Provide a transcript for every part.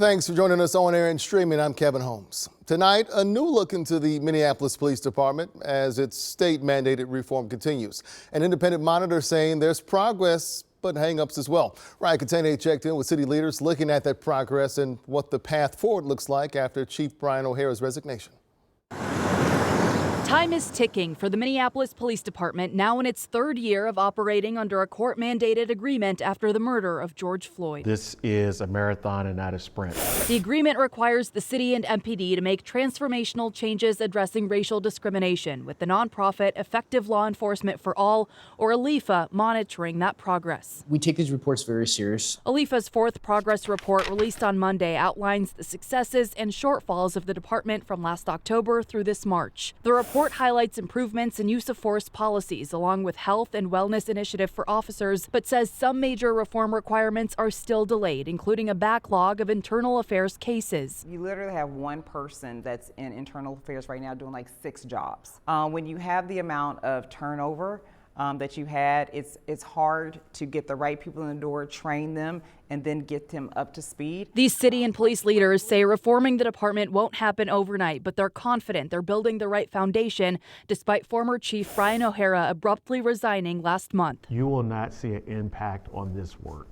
Thanks for joining us on air and streaming. I'm Kevin Holmes. Tonight, a new look into the Minneapolis Police Department as its state-mandated reform continues. An independent monitor saying there's progress, but hang-ups as well. Ryan Catene checked in with city leaders looking at that progress and what the path forward looks like after Chief Brian O'Hara's resignation. Time is ticking for the Minneapolis Police Department, now in its third year of operating under a court-mandated agreement after the murder of George Floyd. This is a marathon and not a sprint. The agreement requires the city and MPD to make transformational changes addressing racial discrimination, with the nonprofit Effective Law Enforcement for All, or ALEFA, monitoring that progress. We take these reports very serious. ALEFA's fourth progress report, released on Monday, outlines the successes and shortfalls of the department from last October through this March. The report highlights improvements in use of force policies along with health and wellness initiative for officers, but says some major reform requirements are still delayed, including a backlog of internal affairs cases. You literally have one person that's in internal affairs right now doing like 6 jobs. When you have the amount of turnover that you had, it's hard to get the right people in the door, train them, and then get them up to speed. These city and police leaders say reforming the department won't happen overnight, but they're confident they're building the right foundation, despite former Chief Brian O'Hara abruptly resigning last month. You will not see an impact on this work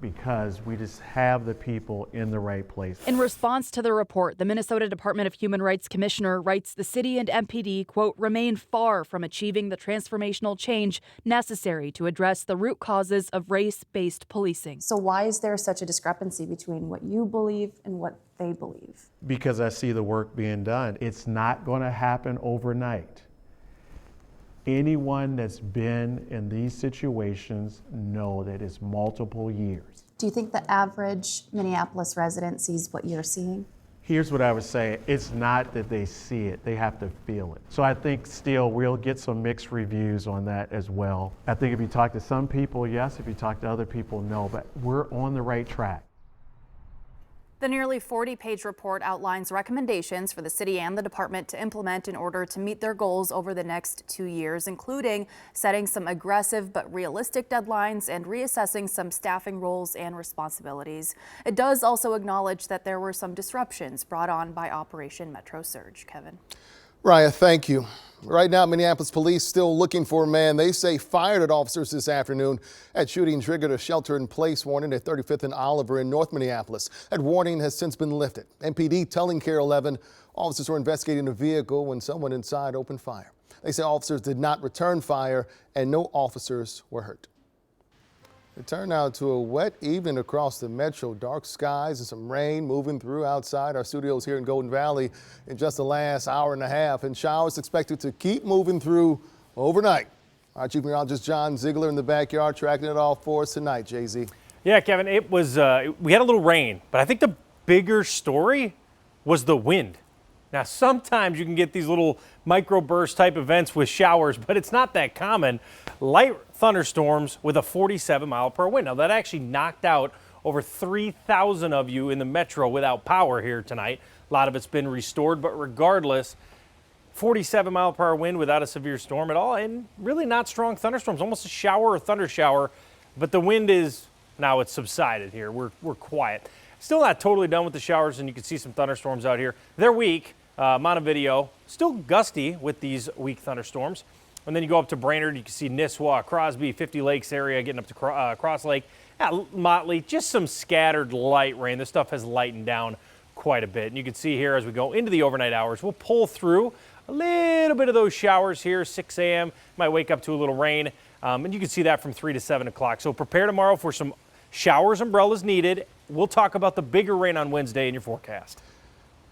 because we just have the people in the right place. In response to the report, the Minnesota Department of Human Rights Commissioner writes the city and MPD, quote, remain far from achieving the transformational change necessary to address the root causes of race-based policing. So why is there such a discrepancy between what you believe and what they believe? Because I see the work being done. It's not going to happen overnight. Anyone that's been in these situations know that it's multiple years. Do you think the average Minneapolis resident sees what you're seeing? Here's what I would say. It's not that they see it, they have to feel it. So I think still we'll get some mixed reviews on that as well. I think if you talk to some people, yes. If you talk to other people, no. But we're on the right track. The nearly 40-page report outlines recommendations for the city and the department to implement in order to meet their goals over the next 2 years, including setting some aggressive but realistic deadlines and reassessing some staffing roles and responsibilities. It does also acknowledge that there were some disruptions brought on by Operation Metro Surge. Kevin. Ryan, thank you. Right now, Minneapolis police still looking for a man they say fired at officers this afternoon. That shooting triggered a shelter-in-place warning at 35th and Oliver in North Minneapolis. That warning has since been lifted. MPD telling KARE 11 officers were investigating a vehicle when someone inside opened fire. They say officers did not return fire and no officers were hurt. It turned out to a wet evening across the metro. Dark skies and some rain moving through outside our studios here in Golden Valley in just the last hour and a half. And showers expected to keep moving through overnight. Our Chief Meteorologist John Ziegler in the backyard tracking it all for us tonight, JZ. Yeah, Kevin, it was, we had a little rain, but I think the bigger story was the wind. Now, sometimes you can get these little microburst type events with showers, but it's not that common. Light thunderstorms with a 47-mile-per-hour wind. Now, that actually knocked out over 3,000 of you in the metro without power here tonight. A lot of it's been restored, but regardless, 47-mile-per-hour wind without a severe storm at all, and really not strong thunderstorms, almost a shower or thunder shower, but the wind is, now it's subsided here. We're quiet. Still not totally done with the showers, and you can see some thunderstorms out here. They're weak. Montevideo, still gusty with these weak thunderstorms. And then you go up to Brainerd, you can see Nisswa, Crosby, 50 Lakes area, getting up to Cross Lake. Motley, just some scattered light rain. This stuff has lightened down quite a bit. And you can see here as we go into the overnight hours, we'll pull through a little bit of those showers here, 6 a.m. Might wake up to a little rain. And you can see that from 3 to 7 o'clock. So prepare tomorrow for some showers, umbrellas needed. We'll talk about the bigger rain on Wednesday in your forecast.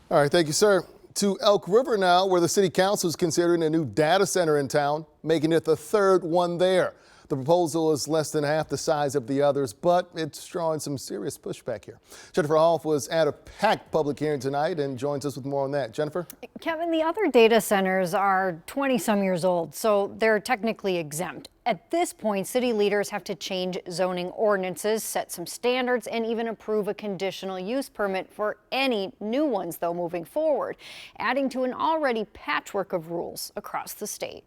All right, thank you, sir. To Elk River now, where the city council is considering a new data center in town, making it the third one there. The proposal is less than half the size of the others, but it's drawing some serious pushback here. Jennifer Hoff was at a packed public hearing tonight and joins us with more on that. Jennifer? Kevin, the other data centers are 20-some years old, so they're technically exempt. At this point, city leaders have to change zoning ordinances, set some standards, and even approve a conditional use permit for any new ones, though, moving forward, adding to an already patchwork of rules across the state.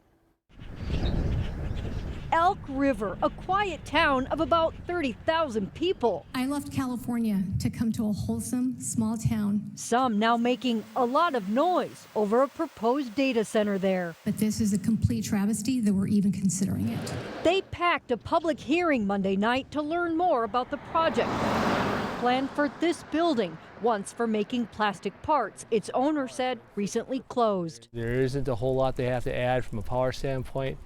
Elk River, a quiet town of about 30,000 people. I left California to come to a wholesome, small town. Some now making a lot of noise over a proposed data center there. But this is a complete travesty that we're even considering it. They packed a public hearing Monday night to learn more about the project. Planned for this building, once for making plastic parts, its owner said recently closed. There isn't a whole lot they have to add from a power standpoint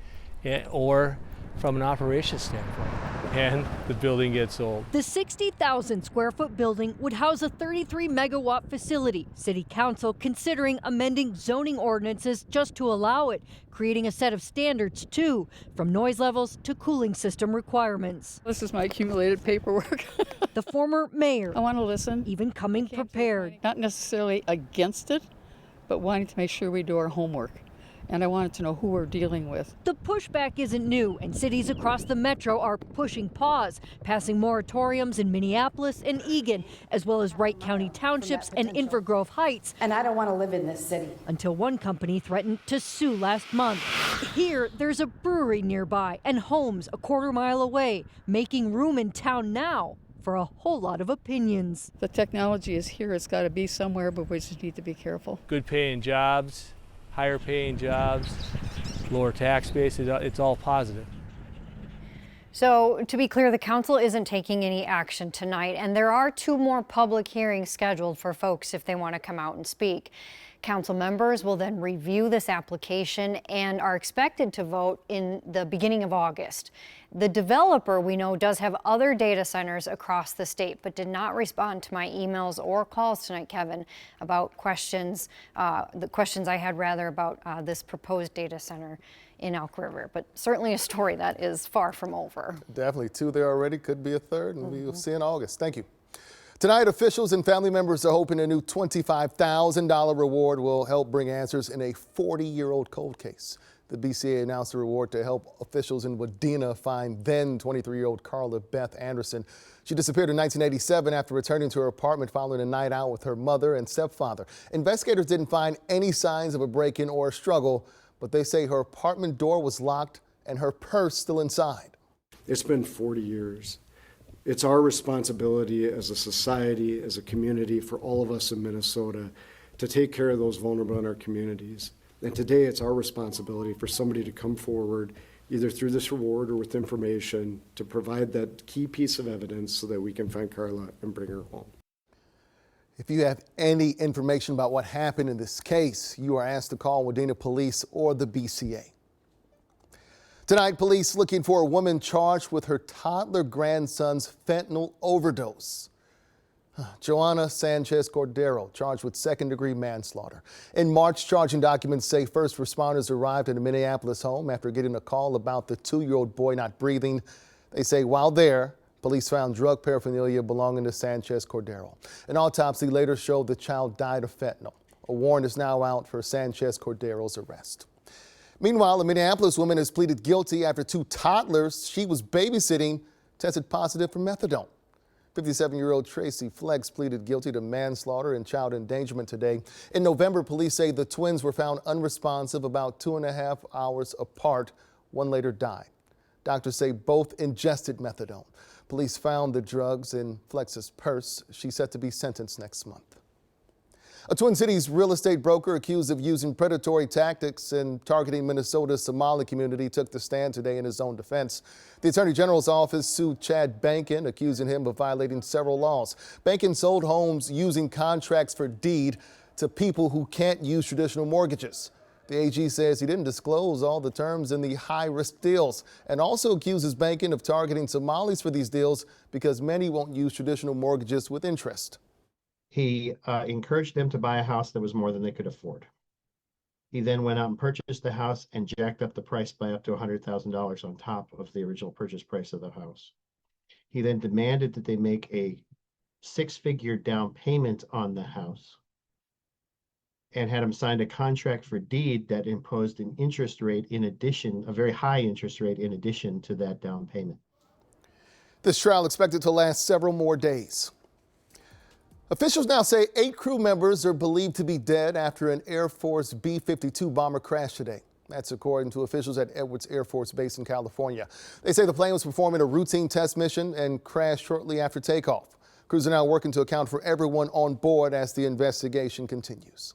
or from an operations standpoint, and the building gets old. The 60,000 square foot building would house a 33 megawatt facility. City Council considering amending zoning ordinances just to allow it, creating a set of standards too, from noise levels to cooling system requirements. This is my accumulated paperwork. The former mayor, I want to listen. even coming prepared. Not necessarily against it, but wanting to make sure we do our homework. And I wanted to know who we're dealing with. The pushback isn't new, and cities across the metro are pushing pause, passing moratoriums in Minneapolis and Eagan, as well as Wright County townships and Inver-Grove Heights. And I don't want to live in this city. Until one company threatened to sue last month. Here, there's a brewery nearby and homes a quarter-mile away, making room in town now for a whole lot of opinions. The technology is here. It's got to be somewhere, but we just need to be careful. Good paying jobs, higher paying jobs, lower tax base, it's all positive. So to be clear, the council isn't taking any action tonight, and there are 2 more public hearings scheduled for folks if they want to come out and speak. Council members will then review this application and are expected to vote in the beginning of August. The developer, we know, does have other data centers across the state, but did not respond to my emails or calls tonight, Kevin, about questions, the questions I had rather about this proposed data center in Elk River. But certainly a story that is far from over. Definitely 2 there already, could be a 3rd, and we'll see in August. Thank you. Tonight, officials and family members are hoping a new $25,000 reward will help bring answers in a 40-year-old cold case. The BCA announced a reward to help officials in Wadena find then 23-year-old Carla Beth Anderson. She disappeared in 1987 after returning to her apartment following a night out with her mother and stepfather. Investigators didn't find any signs of a break-in or a struggle, but they say her apartment door was locked and her purse still inside. It's been 40 years. It's our responsibility as a society, as a community, for all of us in Minnesota to take care of those vulnerable in our communities. And today it's our responsibility for somebody to come forward, either through this reward or with information, to provide that key piece of evidence so that we can find Carla and bring her home. If you have any information about what happened in this case, you are asked to call Wadena Police or the BCA. Tonight, police looking for a woman charged with her toddler grandson's fentanyl overdose. Joanna Sanchez Cordero, charged with second-degree manslaughter. In March, charging documents say first responders arrived at a Minneapolis home after getting a call about the 2-year-old boy not breathing. They say while there, police found drug paraphernalia belonging to Sanchez Cordero. An autopsy later showed the child died of fentanyl. A warrant is now out for Sanchez Cordero's arrest. Meanwhile, a Minneapolis woman has pleaded guilty after 2 toddlers she was babysitting tested positive for methadone. 57-year-old Tracy Flex pleaded guilty to manslaughter and child endangerment today. In November, police say the twins were found unresponsive about 2.5 hours apart. One later died. Doctors say both ingested methadone. Police found the drugs in Flex's purse. She's set to be sentenced next month. A Twin Cities real estate broker accused of using predatory tactics and targeting Minnesota's Somali community took the stand today in his own defense. The Attorney General's office sued Chad Bankin, accusing him of violating several laws. Bankin sold homes using contracts for deed to people who can't use traditional mortgages. The AG says he didn't disclose all the terms in the high-risk deals and also accuses Bankin of targeting Somalis for these deals because many won't use traditional mortgages with interest. He encouraged them to buy a house that was more than they could afford. He then went out and purchased the house and jacked up the price by up to $100,000 on top of the original purchase price of the house. He then demanded that they make a 6-figure down payment on the house and had him sign a contract for deed that imposed an interest rate in addition, a very high interest rate in addition to that down payment. This trial expected to last several more days. Officials now say 8 crew members are believed to be dead after an Air Force B-52 bomber crashed today. That's according to officials at Edwards Air Force Base in California. They say the plane was performing a routine test mission and crashed shortly after takeoff. Crews are now working to account for everyone on board as the investigation continues.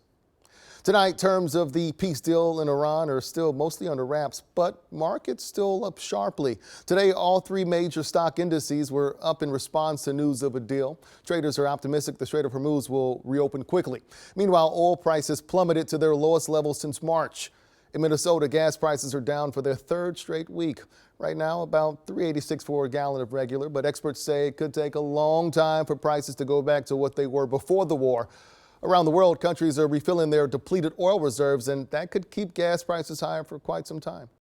Tonight, terms of the peace deal in Iran are still mostly under wraps, but markets still up sharply. Today, all three major stock indices were up in response to news of a deal. Traders are optimistic the Strait of Hormuz will reopen quickly. Meanwhile, oil prices plummeted to their lowest level since March. In Minnesota, gas prices are down for their third straight week. Right now, about $3.86 for a gallon of regular, but experts say it could take a long time for prices to go back to what they were before the war. Around the world, countries are refilling their depleted oil reserves, and that could keep gas prices higher for quite some time.